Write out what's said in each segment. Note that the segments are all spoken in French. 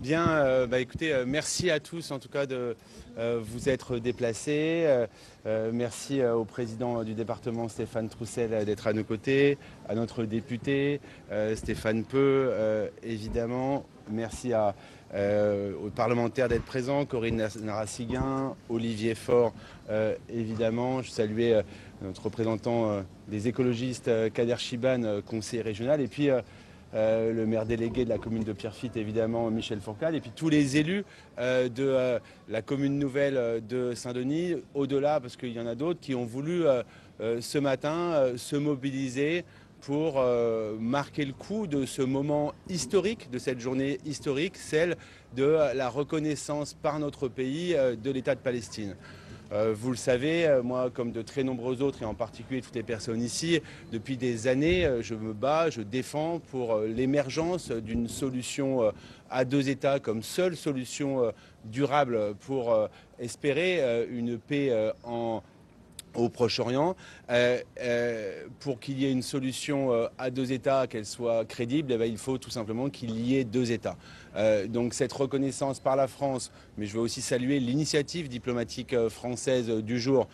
Bien, écoutez, merci à tous en tout cas de vous être déplacés. Merci au président du département Stéphane Troussel d'être à nos côtés, à notre député Stéphane Peu, évidemment. Merci aux parlementaires d'être présents, Corinne Narassiguin, Olivier Faure, évidemment. Je saluais notre représentant des écologistes, Kader Chiban, conseiller régional, et puis le maire délégué de la commune de Pierrefitte, évidemment, Michel Fourcade, et puis tous les élus de la commune nouvelle de Saint-Denis, au-delà, parce qu'il y en a d'autres qui ont voulu ce matin se mobiliser pour marquer le coup de ce moment historique, de cette journée historique, celle de la reconnaissance par notre pays de l'État de Palestine. Vous le savez, moi, comme de très nombreux autres, et en particulier toutes les personnes ici, depuis des années, je me bats, je défends pour l'émergence d'une solution à deux États comme seule solution durable pour espérer une paix au Proche-Orient. Pour qu'il y ait une solution à deux États, qu'elle soit crédible, il faut tout simplement qu'il y ait deux États. Donc cette reconnaissance par la France, mais je veux aussi saluer l'initiative diplomatique française du jour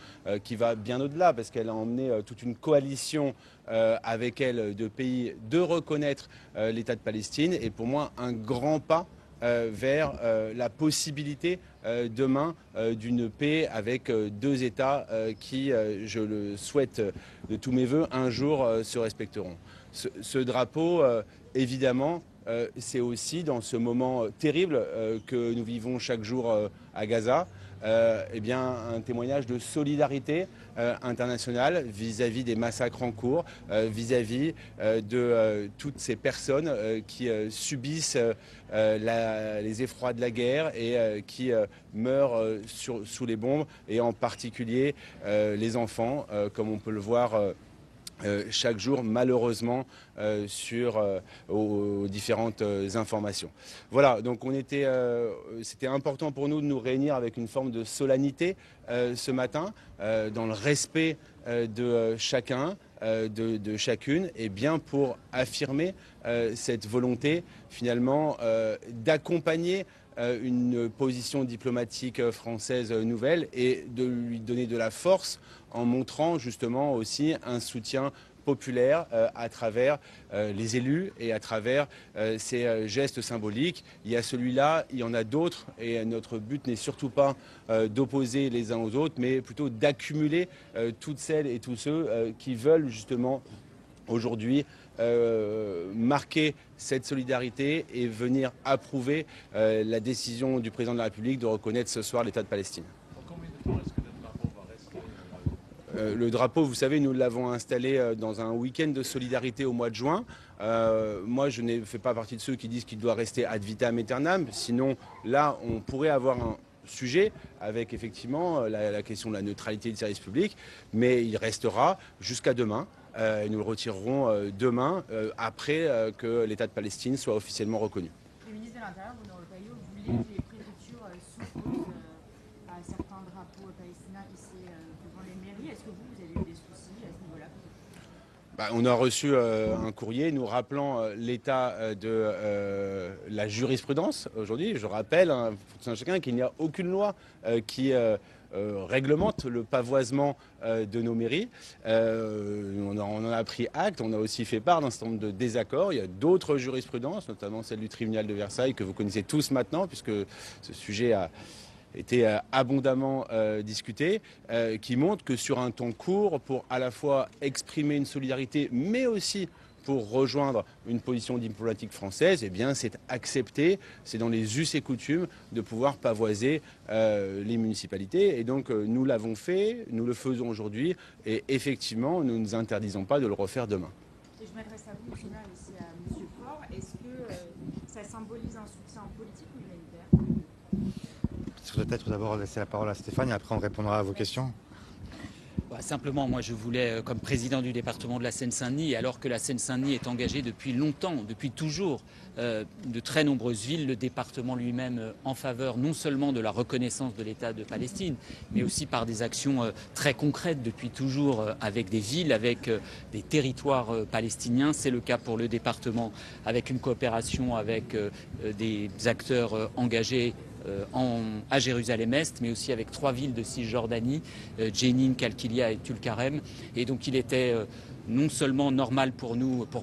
qui va bien au-delà parce qu'elle a emmené toute une coalition avec elle de pays de reconnaître l'État de Palestine et pour moi un grand pas vers la possibilité demain d'une paix avec deux États qui, je le souhaite de tous mes voeux, un jour se respecteront. Ce drapeau, évidemment, c'est aussi dans ce moment terrible que nous vivons chaque jour à Gaza, eh bien, un témoignage de solidarité internationale vis-à-vis des massacres en cours, vis-à-vis de toutes ces personnes qui subissent les effrois de la guerre et qui meurent sous les bombes, et en particulier les enfants, comme on peut le voir chaque jour, malheureusement, aux différentes informations. Voilà, donc c'était important pour nous de nous réunir avec une forme de solennité ce matin, dans le respect de chacun, de chacune, et bien pour affirmer cette volonté, finalement, d'accompagner une position diplomatique française nouvelle et de lui donner de la force en montrant justement aussi un soutien populaire à travers les élus et à travers ces gestes symboliques. Il y a celui-là, il y en a d'autres, et notre but n'est surtout pas d'opposer les uns aux autres, mais plutôt d'accumuler toutes celles et tous ceux qui veulent justement aujourd'hui marquer cette solidarité et venir approuver la décision du président de la République de reconnaître ce soir l'État de Palestine. Pour combien de temps est-ce que notre drapeau va rester Le drapeau, vous savez, nous l'avons installé dans un week-end de solidarité au mois de juin. Moi, je ne fais pas partie de ceux qui disent qu'il doit rester ad vitam aeternam. Sinon, là, on pourrait avoir un sujet avec effectivement la question de la neutralité du service public, mais il restera jusqu'à demain. Et nous le retirerons demain, après que l'État de Palestine soit officiellement reconnu. Le ministre de l'Intérieur, Bruno Retailleau, voulait que les préfectures s'opposent à certains drapeaux palestiniens ici devant les mairies. Est-ce que vous avez eu des soucis à ce niveau-là? On a reçu un courrier nous rappelant l'état de la jurisprudence aujourd'hui. Je rappelle, pour tout un chacun, qu'il n'y a aucune loi qui réglemente le pavoisement de nos mairies. On en a pris acte, on a aussi fait part d'un certain nombre de désaccords. Il y a d'autres jurisprudences, notamment celle du tribunal de Versailles, que vous connaissez tous maintenant, puisque ce sujet a été abondamment discuté, qui montre que sur un temps court, pour à la fois exprimer une solidarité, mais aussi pour rejoindre une position diplomatique française, eh bien c'est accepté, c'est dans les us et coutumes de pouvoir pavoiser les municipalités. Et donc nous l'avons fait, nous le faisons aujourd'hui, et effectivement nous ne nous interdisons pas de le refaire demain. Et je m'adresse à vous, monsieur le maire, ici à M. Faure. Est-ce que ça symbolise un soutien politique ou humanitaire? Peut-être d'abord laisser la parole à Stéphane et après on répondra à vos questions. Simplement, moi je voulais, comme président du département de la Seine-Saint-Denis, alors que la Seine-Saint-Denis est engagée depuis longtemps, depuis toujours, de très nombreuses villes, le département lui-même en faveur non seulement de la reconnaissance de l'État de Palestine, mais aussi par des actions très concrètes depuis toujours avec des villes, avec des territoires palestiniens. C'est le cas pour le département avec une coopération avec des acteurs engagés à Jérusalem-Est, mais aussi avec 3 villes de Cisjordanie, Jenin, Kalkilia et Tulkarem. Et donc il était non seulement normal pour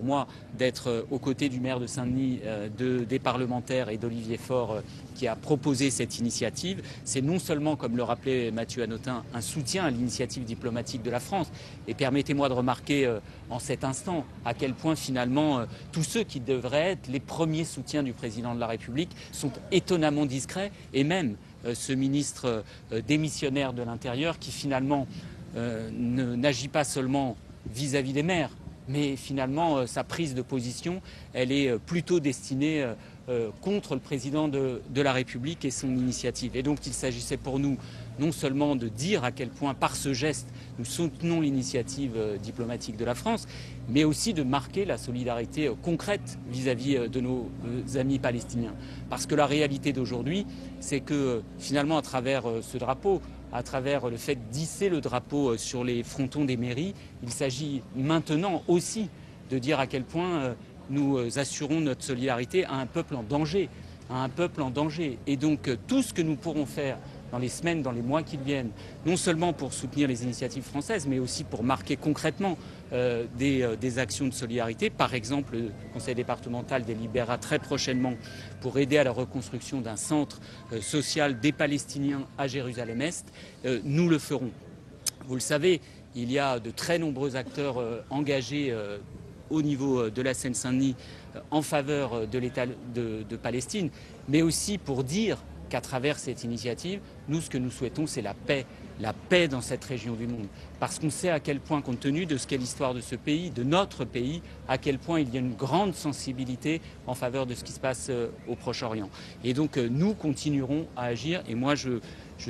moi, d'être aux côtés du maire de Saint-Denis, des parlementaires et d'Olivier Faure qui a proposé cette initiative. C'est non seulement, comme le rappelait Mathieu Hanotin, un soutien à l'initiative diplomatique de la France. Et permettez-moi de remarquer en cet instant à quel point finalement tous ceux qui devraient être les premiers soutiens du président de la République sont étonnamment discrets, et même ce ministre démissionnaire de l'Intérieur qui finalement n'agit pas seulement vis-à-vis des maires, mais finalement sa prise de position, elle est plutôt destinée contre le président de la République et son initiative. Et donc il s'agissait pour nous non seulement de dire à quel point par ce geste nous soutenons l'initiative diplomatique de la France, mais aussi de marquer la solidarité concrète vis-à-vis de nos amis palestiniens. Parce que la réalité d'aujourd'hui, c'est que finalement à travers ce drapeau, à travers le fait d'hisser le drapeau sur les frontons des mairies, il s'agit maintenant aussi de dire à quel point nous assurons notre solidarité à un peuple en danger, Et donc tout ce que nous pourrons faire dans les semaines, dans les mois qui viennent, non seulement pour soutenir les initiatives françaises, mais aussi pour marquer concrètement des actions de solidarité. Par exemple, le conseil départemental délibérera très prochainement pour aider à la reconstruction d'un centre social des Palestiniens à Jérusalem-Est. Nous le ferons. Vous le savez, il y a de très nombreux acteurs engagés au niveau de la Seine-Saint-Denis en faveur de l'État de Palestine, mais aussi pour dire qu'à travers cette initiative, nous, ce que nous souhaitons, c'est la paix dans cette région du monde. Parce qu'on sait à quel point, compte tenu de ce qu'est l'histoire de ce pays, de notre pays, à quel point il y a une grande sensibilité en faveur de ce qui se passe au Proche-Orient. Et donc, nous continuerons à agir. Et moi, je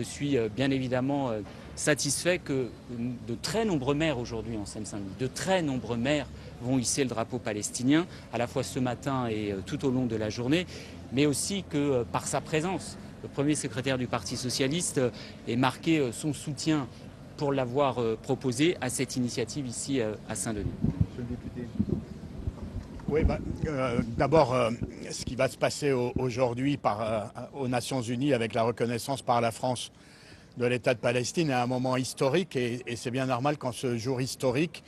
suis bien évidemment satisfait que de très nombreux maires aujourd'hui en Seine-Saint-Denis, de très nombreux maires vont hisser le drapeau palestinien, à la fois ce matin et tout au long de la journée, mais aussi que par sa présence, le premier secrétaire du Parti socialiste ait marqué son soutien pour l'avoir proposé à cette initiative ici à Saint-Denis. Monsieur le député. Oui, d'abord, ce qui va se passer aujourd'hui aux Nations Unies avec la reconnaissance par la France de l'État de Palestine est un moment historique et c'est bien normal qu'en ce jour historique,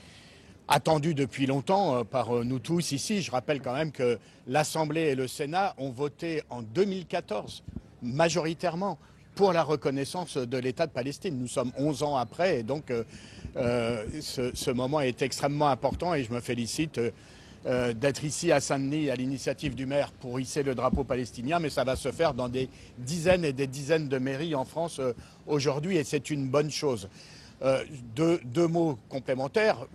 attendu depuis longtemps par nous tous ici, je rappelle quand même que l'Assemblée et le Sénat ont voté en 2014 majoritairement pour la reconnaissance de l'État de Palestine. Nous sommes 11 ans après et donc ce moment est extrêmement important et je me félicite d'être ici à Saint-Denis à l'initiative du maire pour hisser le drapeau palestinien, mais ça va se faire dans des dizaines et des dizaines de mairies en France aujourd'hui et c'est une bonne chose. Deux mots complémentaires.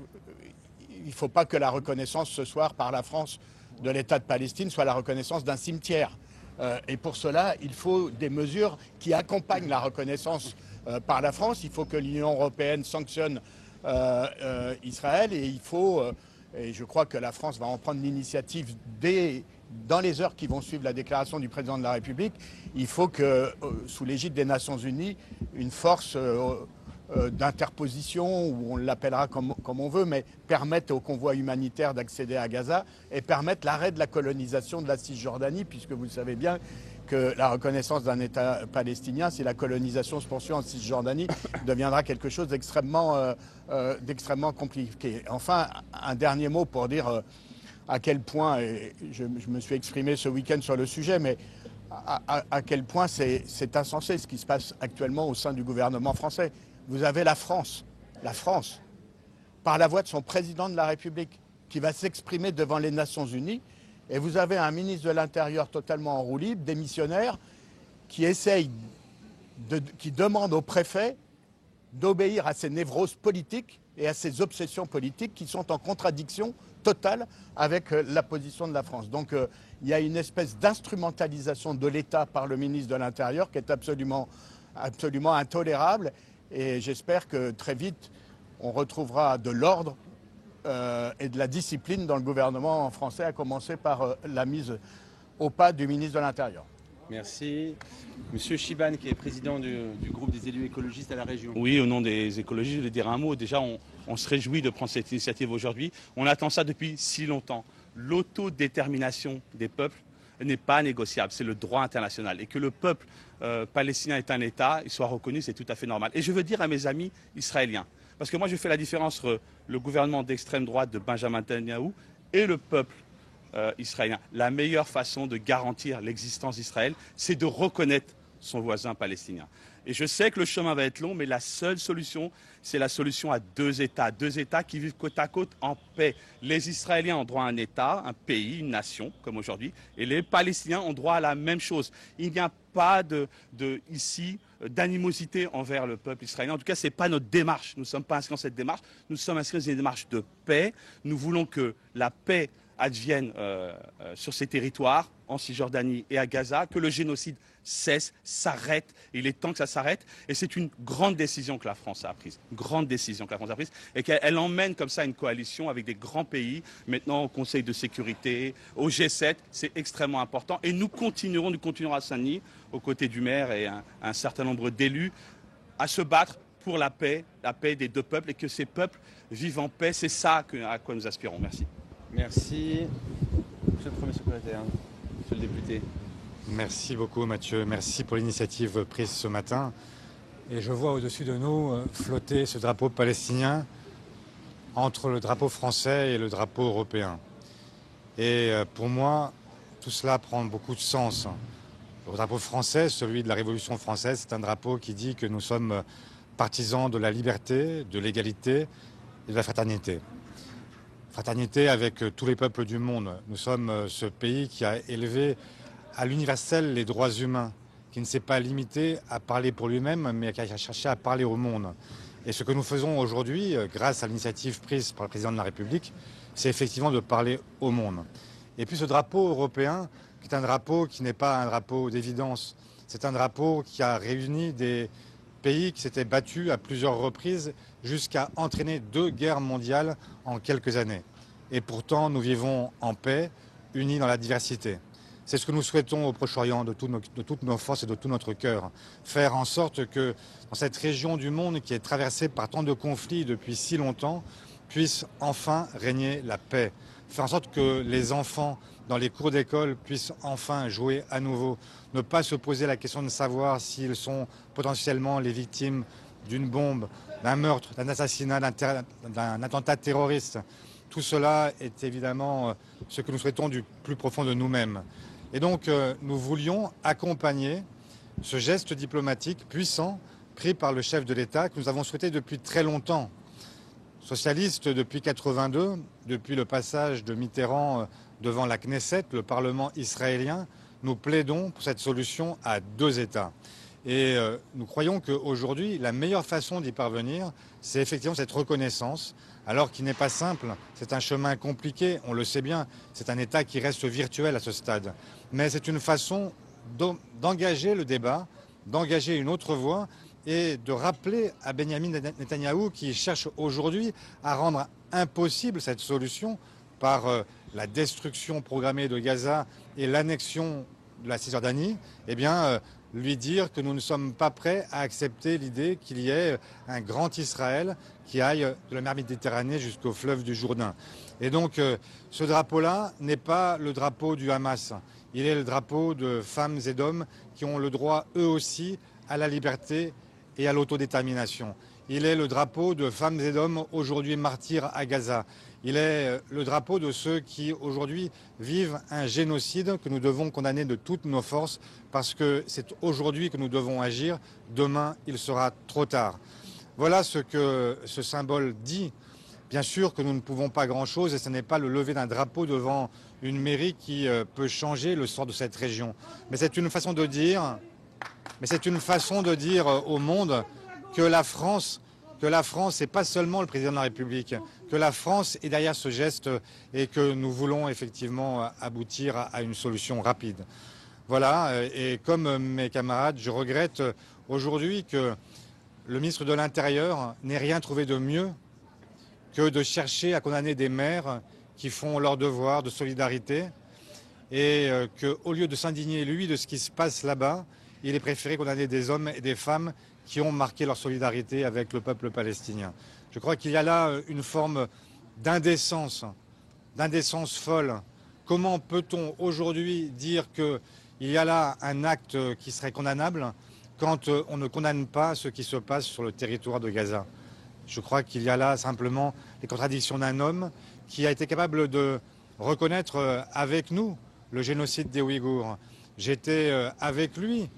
Il ne faut pas que la reconnaissance ce soir par la France de l'État de Palestine soit la reconnaissance d'un cimetière. Et pour cela, il faut des mesures qui accompagnent la reconnaissance par la France. Il faut que l'Union européenne sanctionne Israël et il faut, et je crois que la France va en prendre l'initiative dans les heures qui vont suivre la déclaration du président de la République, il faut que, sous l'égide des Nations Unies, une force d'interposition, ou on l'appellera comme on veut, mais permettre aux convois humanitaires d'accéder à Gaza et permettre l'arrêt de la colonisation de la Cisjordanie, puisque vous savez bien que la reconnaissance d'un État palestinien, si la colonisation se poursuit en Cisjordanie, deviendra quelque chose d'extrêmement compliqué. Enfin, un dernier mot pour dire à quel point, et je me suis exprimé ce week-end sur le sujet, mais à quel point c'est insensé ce qui se passe actuellement au sein du gouvernement français. Vous avez la France, par la voix de son président de la République, qui va s'exprimer devant les Nations Unies, et vous avez un ministre de l'Intérieur totalement en roue libre, démissionnaire, qui demande au préfet d'obéir à ses névroses politiques et à ses obsessions politiques qui sont en contradiction totale avec la position de la France. Donc il y a une espèce d'instrumentalisation de l'État par le ministre de l'Intérieur qui est absolument intolérable. Et j'espère que très vite, on retrouvera de l'ordre et de la discipline dans le gouvernement français, à commencer par la mise au pas du ministre de l'Intérieur. Merci. Monsieur Chiban, qui est président du groupe des élus écologistes à la région. Oui, au nom des écologistes, je voulais dire un mot. Déjà, on se réjouit de prendre cette initiative aujourd'hui. On attend ça depuis si longtemps. L'autodétermination des peuples n'est pas négociable, c'est le droit international. Et que le peuple palestinien est un État, il soit reconnu, c'est tout à fait normal. Et je veux dire à mes amis israéliens, parce que moi je fais la différence entre le gouvernement d'extrême droite de Benjamin Netanyahou et le peuple israélien. La meilleure façon de garantir l'existence d'Israël, c'est de reconnaître son voisin palestinien. Et je sais que le chemin va être long, mais la seule solution, c'est la solution à deux États qui vivent côte à côte en paix. Les Israéliens ont droit à un État, un pays, une nation, comme aujourd'hui, et les Palestiniens ont droit à la même chose. Il n'y a pas ici d'animosité envers le peuple israélien. En tout cas, ce n'est pas notre démarche. Nous ne sommes pas inscrits dans cette démarche. Nous sommes inscrits dans une démarche de paix. Nous voulons que la paix advienne sur ces territoires, en Cisjordanie et à Gaza, que le génocide cesse, s'arrête. Il est temps que ça s'arrête. Et c'est une grande décision que la France a prise. Une grande décision que la France a prise. Et qu'elle emmène comme ça une coalition avec des grands pays, maintenant au Conseil de sécurité, au G7. C'est extrêmement important. Et nous continuerons à Saint-Denis, aux côtés du maire et un certain nombre d'élus, à se battre pour la paix des deux peuples, et que ces peuples vivent en paix. C'est ça à quoi nous aspirons. Merci. Merci. Monsieur le Premier secrétaire, monsieur le député. Merci beaucoup Mathieu, merci pour l'initiative prise ce matin. Et je vois au-dessus de nous flotter ce drapeau palestinien entre le drapeau français et le drapeau européen. Et pour moi, tout cela prend beaucoup de sens. Le drapeau français, celui de la Révolution française, c'est un drapeau qui dit que nous sommes partisans de la liberté, de l'égalité et de la fraternité. Fraternité avec tous les peuples du monde. Nous sommes ce pays qui a élevé à l'universel les droits humains, qui ne s'est pas limité à parler pour lui-même, mais qui a cherché à parler au monde. Et ce que nous faisons aujourd'hui, grâce à l'initiative prise par le président de la République, c'est effectivement de parler au monde. Et puis ce drapeau européen, qui est un drapeau qui n'est pas un drapeau d'évidence, c'est un drapeau qui a réuni des pays qui s'étaient battus à plusieurs reprises jusqu'à entraîner 2 guerres mondiales en quelques années. Et pourtant, nous vivons en paix, unis dans la diversité. C'est ce que nous souhaitons au Proche-Orient de toutes nos forces et de tout notre cœur. Faire en sorte que dans cette région du monde qui est traversée par tant de conflits depuis si longtemps, puisse enfin régner la paix. Faire en sorte que les enfants dans les cours d'école puissent enfin jouer à nouveau. Ne pas se poser la question de savoir s'ils sont potentiellement les victimes d'une bombe, d'un meurtre, d'un assassinat, d'un attentat terroriste. Tout cela est évidemment ce que nous souhaitons du plus profond de nous-mêmes. Et donc nous voulions accompagner ce geste diplomatique puissant pris par le chef de l'État que nous avons souhaité depuis très longtemps. Socialiste depuis 82, depuis le passage de Mitterrand devant la Knesset, le Parlement israélien, nous plaidons pour cette solution à 2 États. Et nous croyons qu'aujourd'hui, la meilleure façon d'y parvenir, c'est effectivement cette reconnaissance, alors qu'il n'est pas simple, c'est un chemin compliqué, on le sait bien, c'est un État qui reste virtuel à ce stade. Mais c'est une façon d'engager le débat, d'engager une autre voie et de rappeler à Benjamin Netanyahou, qui cherche aujourd'hui à rendre impossible cette solution par la destruction programmée de Gaza et l'annexion de la Cisjordanie, eh bien, lui dire que nous ne sommes pas prêts à accepter l'idée qu'il y ait un grand Israël qui aille de la mer Méditerranée jusqu'au fleuve du Jourdain. Et donc, ce drapeau-là n'est pas le drapeau du Hamas. Il est le drapeau de femmes et d'hommes qui ont le droit, eux aussi, à la liberté et à l'autodétermination. Il est le drapeau de femmes et d'hommes aujourd'hui martyrs à Gaza. Il est le drapeau de ceux qui aujourd'hui vivent un génocide que nous devons condamner de toutes nos forces parce que c'est aujourd'hui que nous devons agir. Demain, il sera trop tard. Voilà ce que ce symbole dit. Bien sûr que nous ne pouvons pas grand-chose et ce n'est pas le lever d'un drapeau devant une mairie qui peut changer le sort de cette région. Mais c'est une façon de dire, au monde que la France, c'est pas seulement le président de la République, que la France est derrière ce geste et que nous voulons effectivement aboutir à une solution rapide. Voilà, et comme mes camarades, je regrette aujourd'hui que le ministre de l'Intérieur n'ait rien trouvé de mieux que de chercher à condamner des maires qui font leur devoir de solidarité et qu'au lieu de s'indigner, lui, de ce qui se passe là-bas, il est préféré condamner des hommes et des femmes qui ont marqué leur solidarité avec le peuple palestinien. Je crois qu'il y a là une forme d'indécence folle. Comment peut-on aujourd'hui dire qu'il y a là un acte qui serait condamnable quand on ne condamne pas ce qui se passe sur le territoire de Gaza? Je crois qu'il y a là simplement les contradictions d'un homme qui a été capable de reconnaître avec nous le génocide des Ouïghours. J'étais avec lui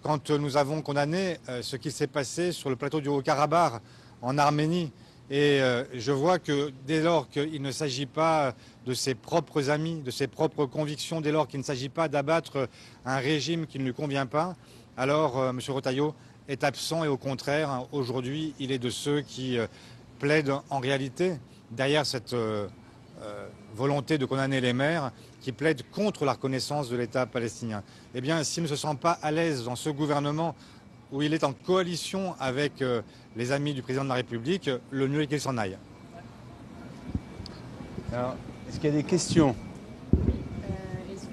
quand nous avons condamné ce qui s'est passé sur le plateau du Haut-Karabakh en Arménie. Et je vois que dès lors qu'il ne s'agit pas de ses propres amis, de ses propres convictions, dès lors qu'il ne s'agit pas d'abattre un régime qui ne lui convient pas, alors M. Retailleau est absent et au contraire, aujourd'hui, il est de ceux qui plaident en réalité derrière cette volonté de condamner les maires, qui plaident contre la reconnaissance de l'État palestinien. Eh bien, s'il ne se sent pas à l'aise dans ce gouvernement où il est en coalition avec les amis du président de la République, le mieux est qu'il s'en aille. Alors, est-ce qu'il y a des questions? Est-ce que,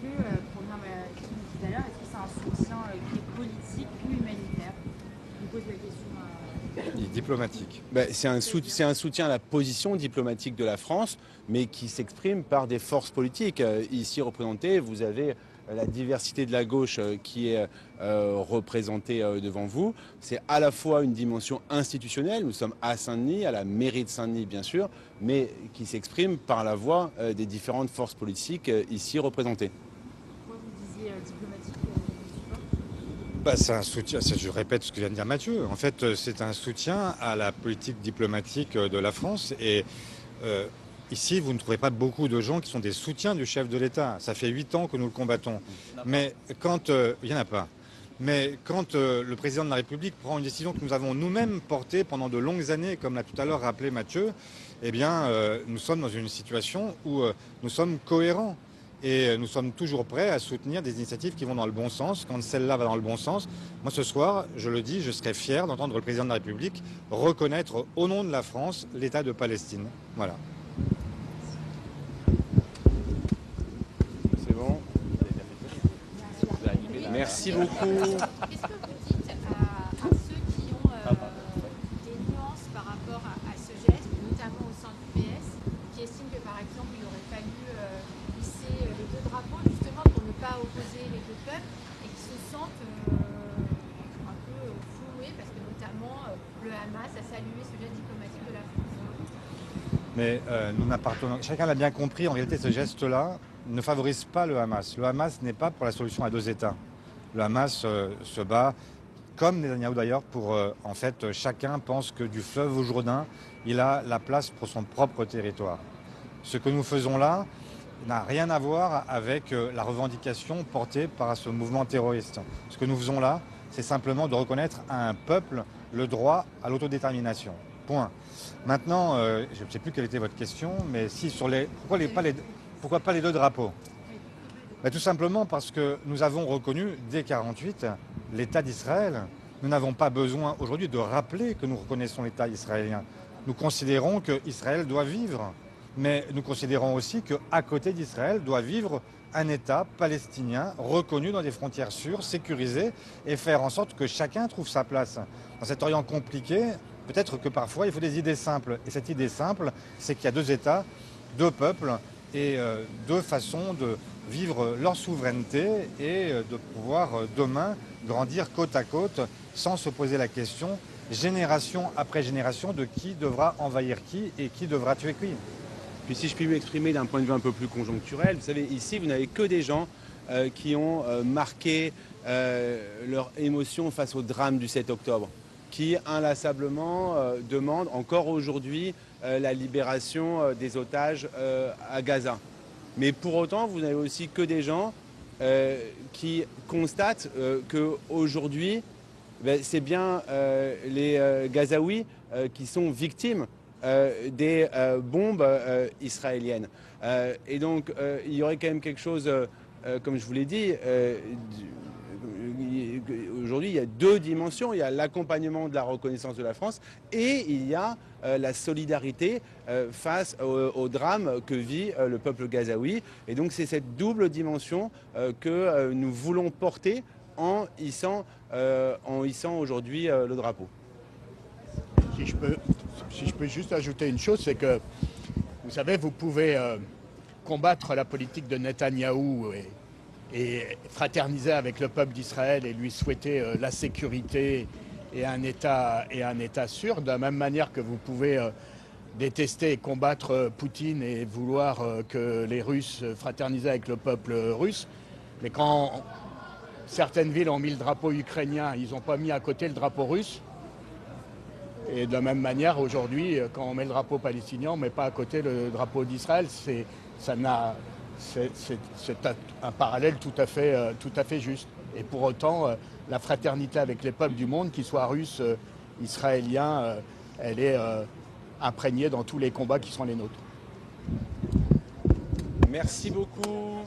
pour revenir à ma question de tout à l'heure, est-ce que c'est un soutien qui est politique ou humanitaire? Je me pose la question. Il est diplomatique. C'est un soutien à la position diplomatique de la France, mais qui s'exprime par des forces politiques. Ici représentées, vous avez la diversité de la gauche qui est représentée devant vous. C'est à la fois une dimension institutionnelle, nous sommes à Saint-Denis, à la mairie de Saint-Denis bien sûr, mais qui s'exprime par la voix des différentes forces politiques ici représentées. Pourquoi vous disiez diplomatique C'est un soutien, je répète ce que vient de dire Mathieu, en fait c'est un soutien à la politique diplomatique de la France et ici vous ne trouvez pas beaucoup de gens qui sont des soutiens du chef de l'État. Ça fait 8 ans que nous le combattons. Mais quand, il n'y en a pas. Mais quand le président de la République prend une décision que nous avons nous-mêmes portée pendant de longues années, comme l'a tout à l'heure rappelé Mathieu, eh bien nous sommes dans une situation où nous sommes cohérents. Et nous sommes toujours prêts à soutenir des initiatives qui vont dans le bon sens. Quand celle-là va dans le bon sens, moi ce soir, je le dis, je serai fier d'entendre le président de la République reconnaître au nom de la France l'État de Palestine. Voilà. C'est bon? Merci beaucoup. Qu'est-ce que vous dites à ceux qui ont des nuances par rapport à ce geste, notamment au sein du PS, qui estiment que par exemple il aurait fallu hisser les deux drapeaux justement pour ne pas opposer les deux peuples et qui se sentent un peu floués parce que notamment le Hamas a salué ce geste diplomatique de la France. Mais nous n'appartenons, chacun l'a bien compris, en réalité ce geste-là ne favorise pas le Hamas. Le Hamas n'est pas pour la solution à deux États. Le Hamas se bat, comme Netanyahou d'ailleurs, pour en fait chacun pense que du fleuve au Jourdain, il a la place pour son propre territoire. Ce que nous faisons là n'a rien à voir avec la revendication portée par ce mouvement terroriste. Ce que nous faisons là, c'est simplement de reconnaître à un peuple le droit à l'autodétermination. Point. Maintenant, je ne sais plus quelle était votre question, mais si sur les pourquoi pas les deux drapeaux? Tout simplement parce que nous avons reconnu dès 1948 l'État d'Israël. Nous n'avons pas besoin aujourd'hui de rappeler que nous reconnaissons l'État israélien. Nous considérons qu'Israël doit vivre, mais nous considérons aussi qu'à côté d'Israël doit vivre un État palestinien reconnu dans des frontières sûres, sécurisées, et faire en sorte que chacun trouve sa place. Dans cet Orient compliqué, peut-être que parfois il faut des idées simples. Et cette idée simple, c'est qu'il y a deux États, deux peuples et deux façons de vivre leur souveraineté et de pouvoir demain grandir côte à côte sans se poser la question, génération après génération, de qui devra envahir qui et qui devra tuer qui. Puis si je puis m'exprimer d'un point de vue un peu plus conjoncturel, vous savez, ici, vous n'avez que des gens qui ont marqué leur émotion face au drame du 7 octobre, qui inlassablement demandent encore aujourd'hui la libération des otages à Gaza. Mais pour autant, vous n'avez aussi que des gens qui constatent qu'aujourd'hui, c'est bien les Gazaouis qui sont victimes des bombes israéliennes. Et donc, il y aurait quand même quelque chose, comme je vous l'ai dit, aujourd'hui, aujourd'hui, il y a deux dimensions. Il y a l'accompagnement de la reconnaissance de la France et il y a la solidarité face au drame que vit le peuple gazaoui. Et donc c'est cette double dimension que nous voulons porter en hissant aujourd'hui le drapeau. Si je peux juste ajouter une chose, c'est que, vous savez, vous pouvez combattre la politique de Netanyahou et fraterniser avec le peuple d'Israël et lui souhaiter la sécurité et un État sûr, de la même manière que vous pouvez détester et combattre Poutine et vouloir que les Russes fraternisent avec le peuple russe. Mais quand certaines villes ont mis le drapeau ukrainien, ils n'ont pas mis à côté le drapeau russe. Et de la même manière, aujourd'hui, quand on met le drapeau palestinien, on ne met pas à côté le drapeau d'Israël. C'est un parallèle tout à fait juste. Et pour autant, la fraternité avec les peuples du monde, qu'ils soient russes, israéliens, elle est imprégnée dans tous les combats qui sont les nôtres. Merci beaucoup.